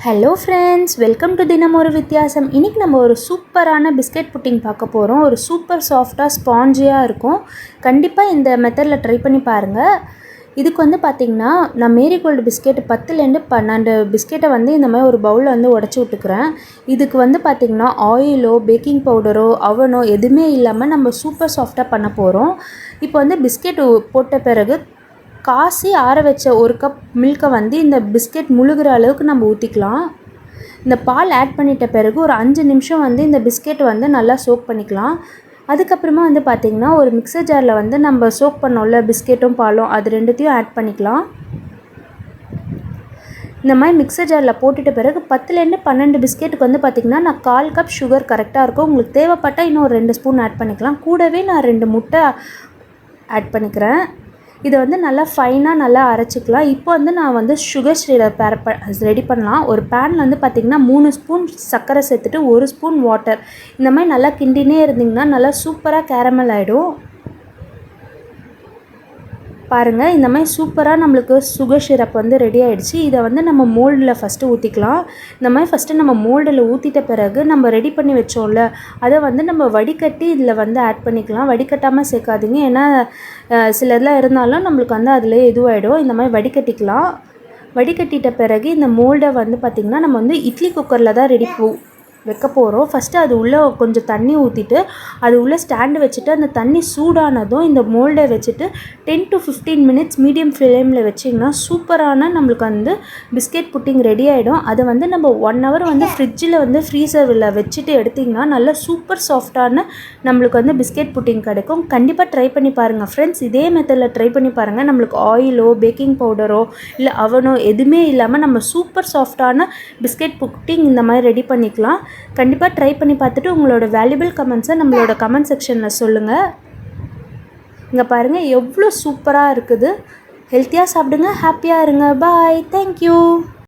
Hello friends, welcome to தினம் ஒரு வித்தியாசம். இன்றைக்கி நம்ம ஒரு சூப்பரான பிஸ்கெட் புட்டிங் பார்க்க போகிறோம். ஒரு சூப்பர் சாஃப்டாக ஸ்பாஞ்சியாக இருக்கும். கண்டிப்பாக இந்த மெத்தடில் ட்ரை பண்ணி பாருங்கள். இதுக்கு வந்து பார்த்திங்கன்னா, நான் மேரிகோல்டு பிஸ்கெட் 10லேருந்து 12 பிஸ்கெட்டை வந்து இந்த மாதிரி ஒரு பவுலில் வந்து உடச்சி விட்டுக்கிறேன். இதுக்கு வந்து பார்த்திங்கன்னா ஆயிலோ பேக்கிங் பவுடரோ அவனோ எதுவுமே இல்லாமல் நம்ம சூப்பர் சாஃப்டாக பண்ண போகிறோம். இப்போ வந்து பிஸ்கெட் போட்ட பிறகு காசி ஆற வச்ச ஒரு கப் மில்கை வந்து இந்த பிஸ்கெட் முழுகிற அளவுக்கு நம்ம ஊற்றிக்கலாம். இந்த பால் ஆட் பண்ணிட்ட பிறகு ஒரு 5 நிமிஷம் வந்து இந்த பிஸ்கெட் வந்து நல்லா சோக் பண்ணிக்கலாம். அதுக்கப்புறமா வந்து பார்த்திங்கன்னா ஒரு மிக்சர் ஜாரில் வந்து நம்ம சோக் பண்ணோம்ல பிஸ்கெட்டும் பாலும், அது ரெண்டுத்தையும் ஆட் பண்ணிக்கலாம். இந்த மாதிரி மிக்சர் ஜாரில் போட்டுட்ட பிறகு 10லேருந்து 12 பிஸ்கெட்டுக்கு வந்து பார்த்திங்கன்னா நான் 1/4 கப் சுகர் கரெக்டாக இருக்கும். உங்களுக்கு தேவைப்பட்டால் இன்னும் ஒரு 2 ஸ்பூன் ஆட் பண்ணிக்கலாம். கூடவே நான் 2 முட்டை ஆட் பண்ணிக்கிறேன். இதை வந்து நல்லா ஃபைனாக நல்லா அரைச்சிக்கலாம். இப்போ வந்து நான் வந்து சுகர் சிரப் ரெடி பண்ணலாம். ஒரு பேனில் வந்து பார்த்திங்கன்னா 3 ஸ்பூன் சர்க்கரை சேர்த்துட்டு 1 ஸ்பூன் வாட்டர் இந்த மாதிரி நல்லா கிண்டினே இருந்திங்கன்னா நல்லா சூப்பராக கேரமல் ஆகிடும். பாருங்கள், இந்த மாதிரி சூப்பராக நம்மளுக்கு சுகர் சிரப் வந்து ரெடி ஆகிடுச்சு. இதை வந்து நம்ம மோல்டில் ஃபஸ்ட்டு ஊற்றிக்கலாம். இந்த மாதிரி ஃபஸ்ட்டு நம்ம மோல்டில் ஊற்றிட்ட பிறகு நம்ம ரெடி பண்ணி வச்சோம்ல அதை வந்து நம்ம வடிகட்டி இதில் வந்து ஆட் பண்ணிக்கலாம். வடிகட்டாமல் சேர்க்காதீங்க, ஏன்னா சில இதெல்லாம் இருந்தாலும் நம்மளுக்கு வந்து அதில் இதுவாகிடும். இந்த மாதிரி வடிகட்டிக்கலாம். வடிகட்டிட்ட பிறகு இந்த மோல்டை வந்து பார்த்திங்கன்னா நம்ம வந்து இட்லி குக்கரில் தான் வைக்க போகிறோம். ஃபஸ்ட்டு அது உள்ளே கொஞ்சம் தண்ணி ஊற்றிட்டு அது உள்ளே ஸ்டாண்டு வச்சுட்டு அந்த தண்ணி சூடானதும் இந்த மோல்டை வச்சுட்டு 10 to 15 மினிட்ஸ் மீடியம் ஃப்ளேமில் வச்சிங்கன்னா சூப்பரான நம்மளுக்கு வந்து பிஸ்கெட் புட்டிங் ரெடி ஆகிடும். அதை வந்து நம்ம 1 hour வந்து ஃப்ரிட்ஜில் வந்து ஃப்ரீசரில் வச்சுட்டு எடுத்திங்கன்னா நல்லா சூப்பர் சாஃப்டான நம்மளுக்கு வந்து பிஸ்கெட் புட்டிங் கிடைக்கும். கண்டிப்பாக ட்ரை பண்ணி பாருங்கள் ஃப்ரெண்ட்ஸ். இதே மெத்தடில் ட்ரை பண்ணி பாருங்கள். நம்மளுக்கு ஆயிலோ பேக்கிங் பவுடரோ இல்லை அவனோ எதுவுமே இல்லாமல் நம்ம சூப்பர் சாஃப்டான பிஸ்கெட் புட்டிங் இந்த மாதிரி ரெடி பண்ணிக்கலாம். கண்டிப்பாக ட்ரை பண்ணி பார்த்துட்டு உங்களோட வேல்யூபிள் கமெண்ட்ஸை நம்மளோட கமெண்ட் செக்ஷனில் சொல்லுங்கள். இங்கே பாருங்கள் எவ்வளோ சூப்பராக இருக்குது. ஹெல்த்தியாக சாப்பிடுங்க, ஹாப்பியாக இருங்க. பாய், தேங்க்யூ.